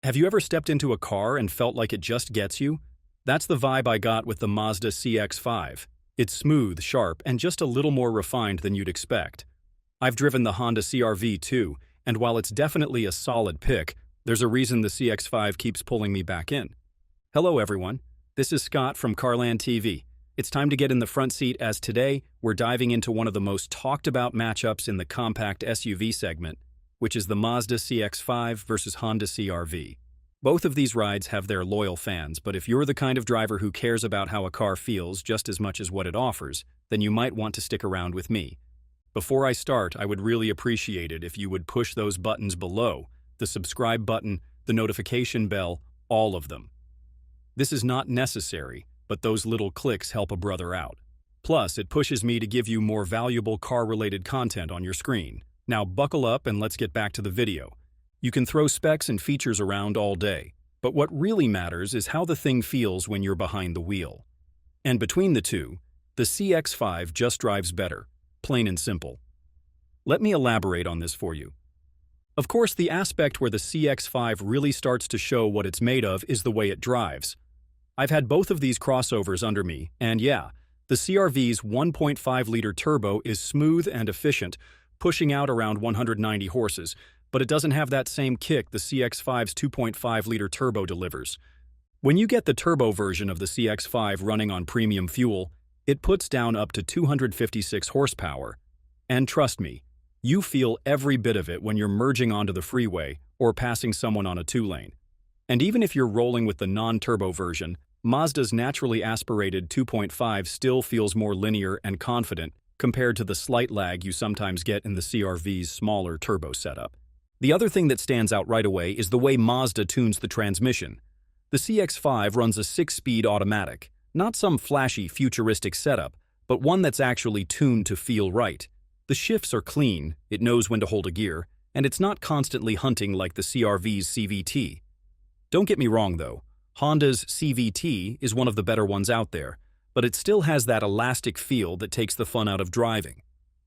Have you ever stepped into a car and felt like it just gets you? That's the vibe I got with the Mazda CX-5. It's smooth, sharp, and just a little more refined than you'd expect. I've driven the Honda CR-V too, and while it's definitely a solid pick, there's a reason the CX-5 keeps pulling me back in. Hello everyone, this is Scott from Carland TV. It's time to get in the front seat as today we're diving into one of the most talked about matchups in the compact SUV segment, which is the Mazda CX-5 versus Honda CR-V. Both of these rides have their loyal fans, but if you're the kind of driver who cares about how a car feels just as much as what it offers, then you might want to stick around with me. Before I start, I would really appreciate it if you would push those buttons below, the subscribe button, the notification bell, all of them. This is not necessary, but those little clicks help a brother out. Plus, it pushes me to give you more valuable car-related content on your screen. Now buckle up and let's get back to the video. You can throw specs and features around all day, but what really matters is how the thing feels when you're behind the wheel. And between the two, the CX-5 just drives better, plain and simple. Let me elaborate on this for you. Of course, the aspect where the CX-5 really starts to show what it's made of is the way it drives. I've had both of these crossovers under me, and yeah, the CR-V's 1.5-liter turbo is smooth and efficient, pushing out around 190 horses, but it doesn't have that same kick the CX-5's 2.5-liter turbo delivers. When you get the turbo version of the CX-5 running on premium fuel, it puts down up to 256 horsepower. And trust me, you feel every bit of it when you're merging onto the freeway or passing someone on a two-lane. And even if you're rolling with the non-turbo version, Mazda's naturally aspirated 2.5 still feels more linear and confident compared to the slight lag you sometimes get in the CR-V's smaller turbo setup. The other thing that stands out right away is the way Mazda tunes the transmission. The CX-5 runs a 6-speed automatic, not some flashy futuristic setup, but one that's actually tuned to feel right. The shifts are clean, it knows when to hold a gear, and it's not constantly hunting like the CR-V's CVT. Don't get me wrong though, Honda's CVT is one of the better ones out there, but it still has that elastic feel that takes the fun out of driving.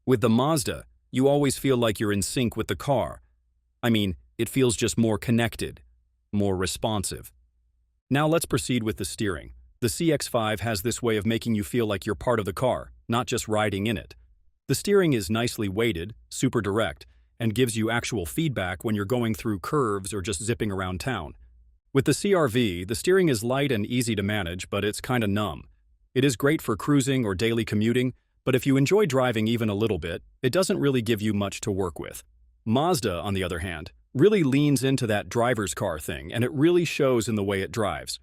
With the Mazda, you always feel like you're in sync with the car. I mean, it feels just more connected, more responsive. Now let's proceed with the steering. The CX-5 has this way of making you feel like you're part of the car, not just riding in it. The steering is nicely weighted, super direct, and gives you actual feedback when you're going through curves or just zipping around town. With the CR-V, the steering is light and easy to manage, but it's kinda numb. It is great for cruising or daily commuting, but if you enjoy driving even a little bit, it doesn't really give you much to work with. Mazda, on the other hand, really leans into that driver's car thing, and it really shows in the way it drives.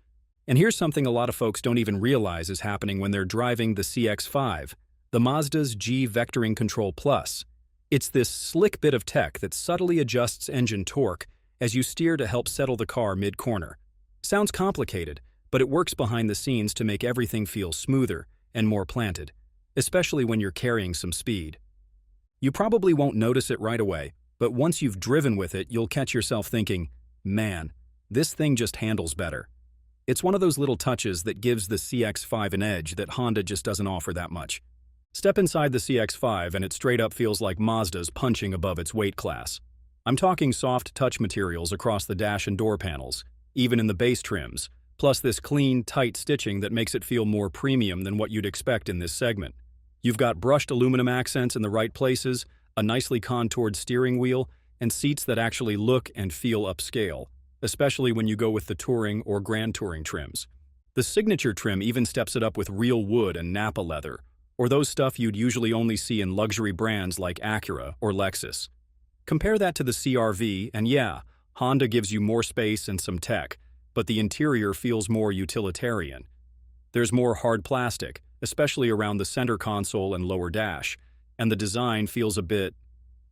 And here's something a lot of folks don't even realize is happening when they're driving the CX-5, the Mazda's G Vectoring Control Plus. It's this slick bit of tech that subtly adjusts engine torque as you steer to help settle the car mid-corner. Sounds complicated, but it works behind the scenes to make everything feel smoother and more planted, especially when you're carrying some speed. You probably won't notice it right away, but once you've driven with it, you'll catch yourself thinking, man, this thing just handles better. It's one of those little touches that gives the CX-5 an edge that Honda just doesn't offer that much. Step inside the CX-5 and it straight up feels like Mazda's punching above its weight class. I'm talking soft touch materials across the dash and door panels, even in the base trims, plus this clean, tight stitching that makes it feel more premium than what you'd expect in this segment. You've got brushed aluminum accents in the right places, a nicely contoured steering wheel, and seats that actually look and feel upscale, especially when you go with the touring or grand touring trims. The signature trim even steps it up with real wood and Nappa leather, or those stuff you'd usually only see in luxury brands like Acura or Lexus. Compare that to the CR-V, and yeah, Honda gives you more space and some tech, but the interior feels more utilitarian. There's more hard plastic, especially around the center console and lower dash, and the design feels a bit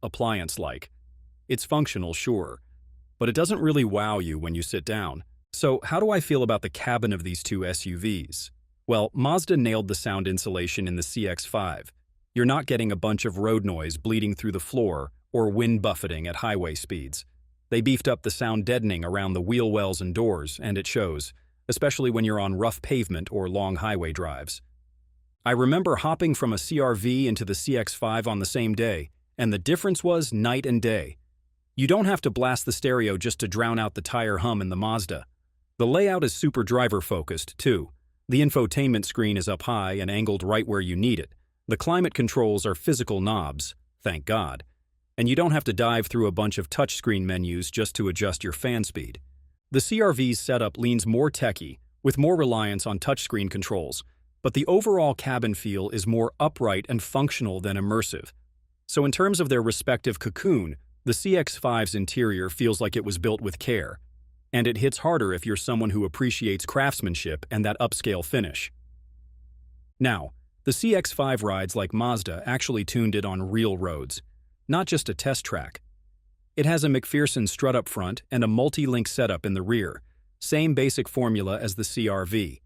appliance-like. It's functional, sure, but it doesn't really wow you when you sit down. So how do I feel about the cabin of these two SUVs? Well, Mazda nailed the sound insulation in the CX-5. You're not getting a bunch of road noise bleeding through the floor or wind buffeting at highway speeds. They beefed up the sound deadening around the wheel wells and doors, and it shows, especially when you're on rough pavement or long highway drives. I remember hopping from a CR-V into the CX-5 on the same day, and the difference was night and day. You don't have to blast the stereo just to drown out the tire hum in the Mazda. The layout is super driver-focused, too. The infotainment screen is up high and angled right where you need it. The climate controls are physical knobs, thank God. And you don't have to dive through a bunch of touchscreen menus just to adjust your fan speed. The CR-V's setup leans more techy, with more reliance on touchscreen controls, but the overall cabin feel is more upright and functional than immersive. So in terms of their respective cocoon, the CX-5's interior feels like it was built with care, and it hits harder if you're someone who appreciates craftsmanship and that upscale finish. Now, the CX-5 rides like Mazda actually tuned it on real roads, not just a test track. It has a McPherson strut up front and a multi-link setup in the rear, same basic formula as the CR-V,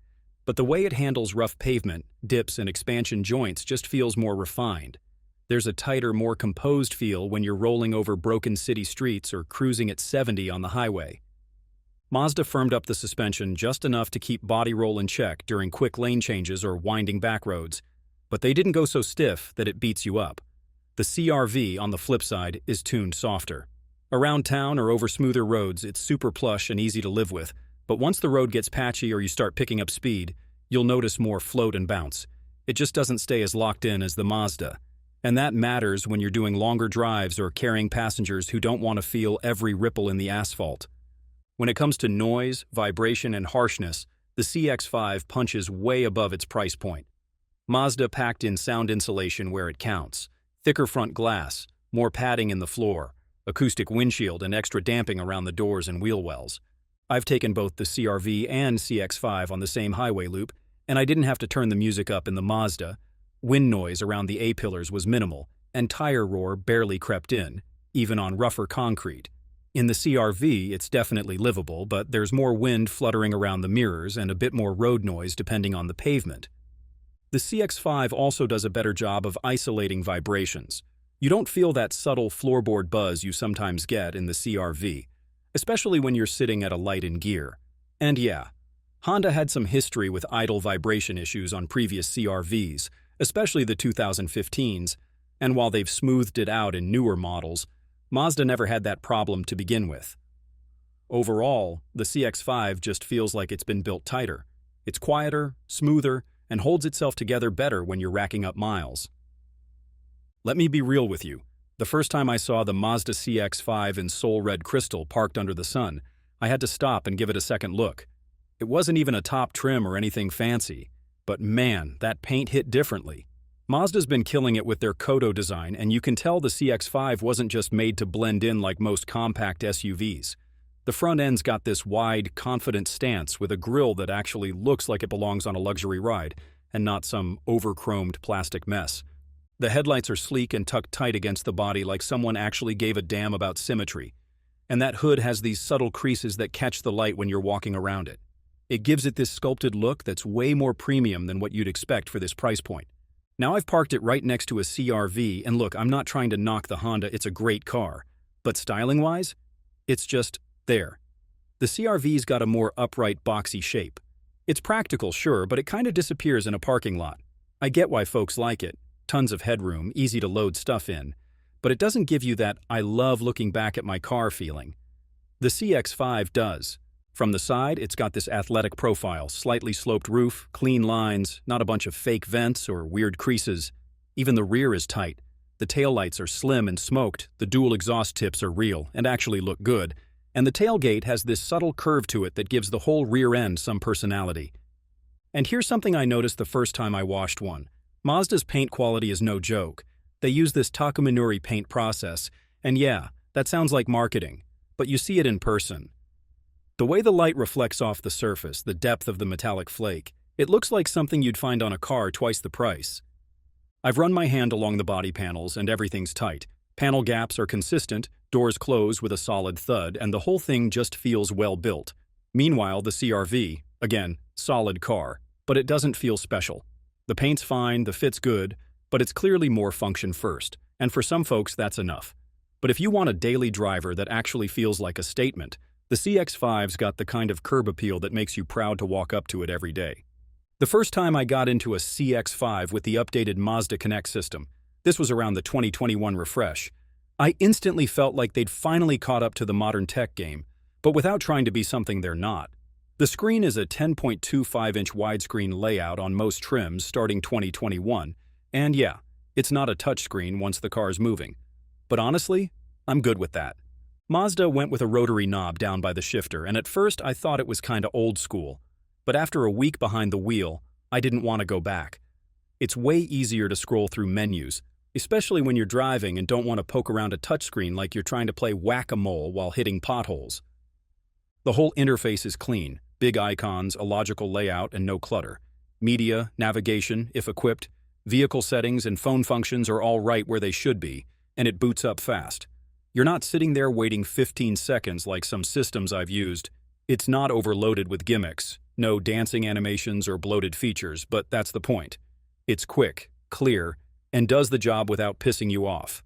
but the way it handles rough pavement, dips, and expansion joints just feels more refined. There's a tighter, more composed feel when you're rolling over broken city streets or cruising at 70 on the highway. Mazda firmed up the suspension just enough to keep body roll in check during quick lane changes or winding back roads, but they didn't go so stiff that it beats you up. The CR-V, on the flip side, is tuned softer. Around town or over smoother roads, it's super plush and easy to live with, but once the road gets patchy or you start picking up speed, you'll notice more float and bounce. It just doesn't stay as locked in as the Mazda. And that matters when you're doing longer drives or carrying passengers who don't want to feel every ripple in the asphalt. When it comes to noise, vibration, and harshness, the CX-5 punches way above its price point. Mazda packed in sound insulation where it counts, thicker front glass, more padding in the floor, acoustic windshield, and extra damping around the doors and wheel wells. I've taken both the CR-V and CX-5 on the same highway loop, and I didn't have to turn the music up in the Mazda. Wind noise around the A-pillars was minimal, and tire roar barely crept in, even on rougher concrete. In the CR-V, it's definitely livable, but there's more wind fluttering around the mirrors and a bit more road noise depending on the pavement. The CX-5 also does a better job of isolating vibrations. You don't feel that subtle floorboard buzz you sometimes get in the CR-V, especially when you're sitting at a light in gear. And yeah, Honda had some history with idle vibration issues on previous CR-Vs, especially the 2015s, and while they've smoothed it out in newer models, Mazda never had that problem to begin with. Overall, the CX-5 just feels like it's been built tighter. It's quieter, smoother, and holds itself together better when you're racking up miles. Let me be real with you. The first time I saw the Mazda CX-5 in Soul Red Crystal parked under the sun, I had to stop and give it a second look. It wasn't even a top trim or anything fancy, but man, that paint hit differently. Mazda's been killing it with their Kodo design, and you can tell the CX-5 wasn't just made to blend in like most compact SUVs. The front end's got this wide, confident stance with a grille that actually looks like it belongs on a luxury ride, and not some over-chromed plastic mess. The headlights are sleek and tucked tight against the body like someone actually gave a damn about symmetry. And that hood has these subtle creases that catch the light when you're walking around it. It gives it this sculpted look that's way more premium than what you'd expect for this price point. Now I've parked it right next to a CR-V, and look, I'm not trying to knock the Honda, it's a great car. But styling-wise, it's just there. The CR-V's got a more upright, boxy shape. It's practical, sure, but it kind of disappears in a parking lot. I get why folks like it. Tons of headroom, easy to load stuff in. But it doesn't give you that I love looking back at my car feeling. The CX-5 does. From the side, it's got this athletic profile, slightly sloped roof, clean lines, not a bunch of fake vents or weird creases. Even the rear is tight. The taillights are slim and smoked, the dual exhaust tips are real and actually look good, and the tailgate has this subtle curve to it that gives the whole rear end some personality. And here's something I noticed the first time I washed one. Mazda's paint quality is no joke. They use this Takuminuri paint process, and yeah, that sounds like marketing, but you see it in person. The way the light reflects off the surface, the depth of the metallic flake, it looks like something you'd find on a car twice the price. I've run my hand along the body panels and everything's tight. Panel gaps are consistent, doors close with a solid thud, and the whole thing just feels well built. Meanwhile, the CR-V, again, solid car, but it doesn't feel special. The paint's fine, the fit's good, but it's clearly more function first, and for some folks that's enough. But if you want a daily driver that actually feels like a statement, the CX-5's got the kind of curb appeal that makes you proud to walk up to it every day. The first time I got into a CX-5 with the updated Mazda Connect system, this was around the 2021 refresh, I instantly felt like they'd finally caught up to the modern tech game, but without trying to be something they're not. The screen is a 10.25-inch widescreen layout on most trims starting 2021, and yeah, it's not a touchscreen once the car's moving. But honestly, I'm good with that. Mazda went with a rotary knob down by the shifter, and at first I thought it was kinda old school. But after a week behind the wheel, I didn't want to go back. It's way easier to scroll through menus, especially when you're driving and don't want to poke around a touchscreen like you're trying to play whack-a-mole while hitting potholes. The whole interface is clean, big icons, a logical layout, and no clutter. Media, navigation, if equipped, vehicle settings and phone functions are all right where they should be, and it boots up fast. You're not sitting there waiting 15 seconds like some systems I've used. It's not overloaded with gimmicks, no dancing animations or bloated features, but that's the point. It's quick, clear, and does the job without pissing you off.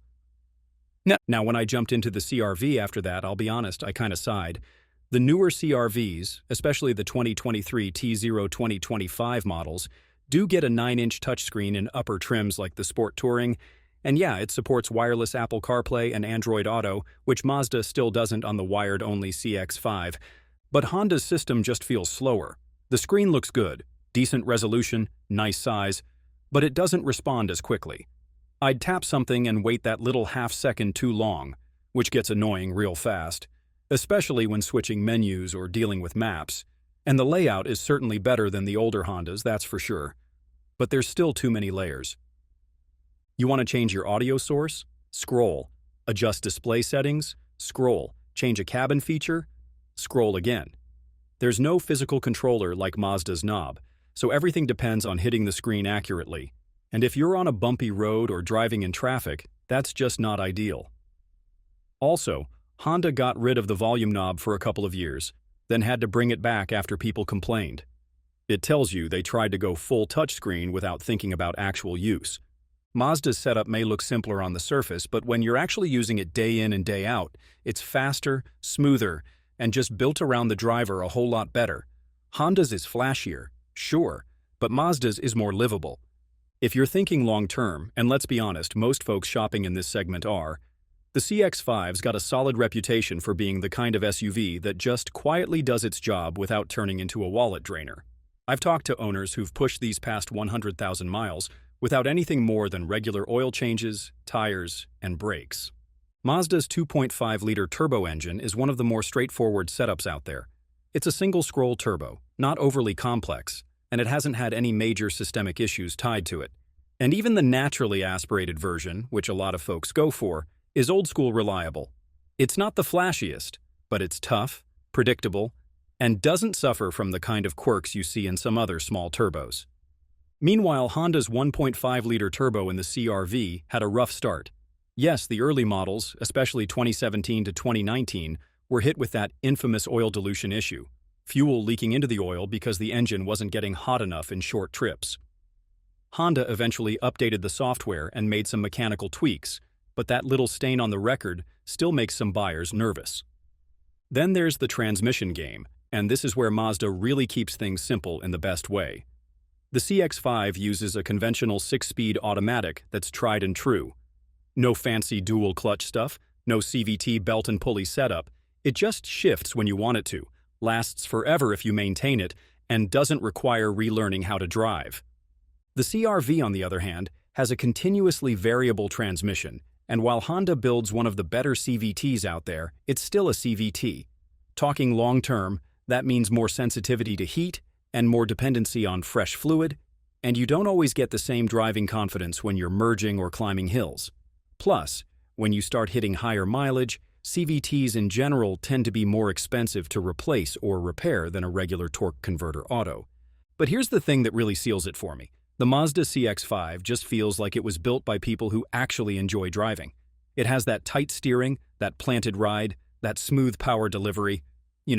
Now, when I jumped into the CR-V after that, I'll be honest, I kinda sighed. The newer CR-Vs, especially the 2023 T0 2025 models, do get a 9-inch touchscreen in upper trims like the Sport Touring, and yeah, it supports wireless Apple CarPlay and Android Auto, which Mazda still doesn't on the wired-only CX-5. But Honda's system just feels slower. The screen looks good, decent resolution, nice size, but it doesn't respond as quickly. I'd tap something and wait that little half-second too long, which gets annoying real fast, especially when switching menus or dealing with maps. And the layout is certainly better than the older Hondas, that's for sure. But there's still too many layers. You want to change your audio source? Scroll. Adjust display settings? Scroll. Change a cabin feature? Scroll again. There's no physical controller like Mazda's knob, so everything depends on hitting the screen accurately. And if you're on a bumpy road or driving in traffic, that's just not ideal. Also, Honda got rid of the volume knob for a couple of years, then had to bring it back after people complained. It tells you they tried to go full touchscreen without thinking about actual use. Mazda's setup may look simpler on the surface, but when you're actually using it day in and day out, it's faster, smoother, and just built around the driver a whole lot better. Honda's is flashier, sure, but Mazda's is more livable. If you're thinking long-term, and let's be honest, most folks shopping in this segment are, the CX-5's got a solid reputation for being the kind of SUV that just quietly does its job without turning into a wallet drainer. I've talked to owners who've pushed these past 100,000 miles without anything more than regular oil changes, tires, and brakes. Mazda's 2.5-liter turbo engine is one of the more straightforward setups out there. It's a single-scroll turbo, not overly complex, and it hasn't had any major systemic issues tied to it. And even the naturally aspirated version, which a lot of folks go for, is old-school reliable. It's not the flashiest, but it's tough, predictable, and doesn't suffer from the kind of quirks you see in some other small turbos. Meanwhile, Honda's 1.5-liter turbo in the CR-V had a rough start. Yes, the early models, especially 2017 to 2019, were hit with that infamous oil dilution issue, fuel leaking into the oil because the engine wasn't getting hot enough in short trips. Honda eventually updated the software and made some mechanical tweaks, but that little stain on the record still makes some buyers nervous. Then there's the transmission game, and this is where Mazda really keeps things simple in the best way. The CX-5 uses a conventional 6-speed automatic that's tried and true. No fancy dual clutch stuff, no CVT belt and pulley setup. It just shifts when you want it to, lasts forever if you maintain it, and doesn't require relearning how to drive. The CR-V, on the other hand, has a continuously variable transmission, and while Honda builds one of the better CVTs out there, it's still a CVT. Talking long-term, that means more sensitivity to heat, and more dependency on fresh fluid, and you don't always get the same driving confidence when you're merging or climbing hills. Plus, when you start hitting higher mileage, CVTs in general tend to be more expensive to replace or repair than a regular torque converter auto. But here's the thing that really seals it for me. The Mazda CX-5 just feels like it was built by people who actually enjoy driving. It has that tight steering, that planted ride, that smooth power delivery,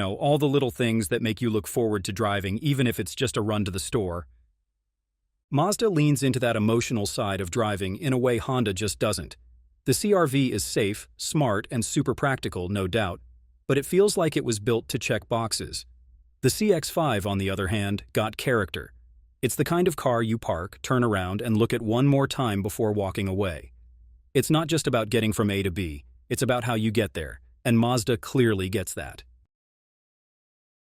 all the little things that make you look forward to driving even if it's just a run to the store. Mazda leans into that emotional side of driving in a way Honda just doesn't. The CR-V is safe, smart, and super practical, no doubt, but it feels like it was built to check boxes. The CX-5, on the other hand, got character. It's the kind of car you park, turn around, and look at one more time before walking away. It's not just about getting from A to B, it's about how you get there, and Mazda clearly gets that.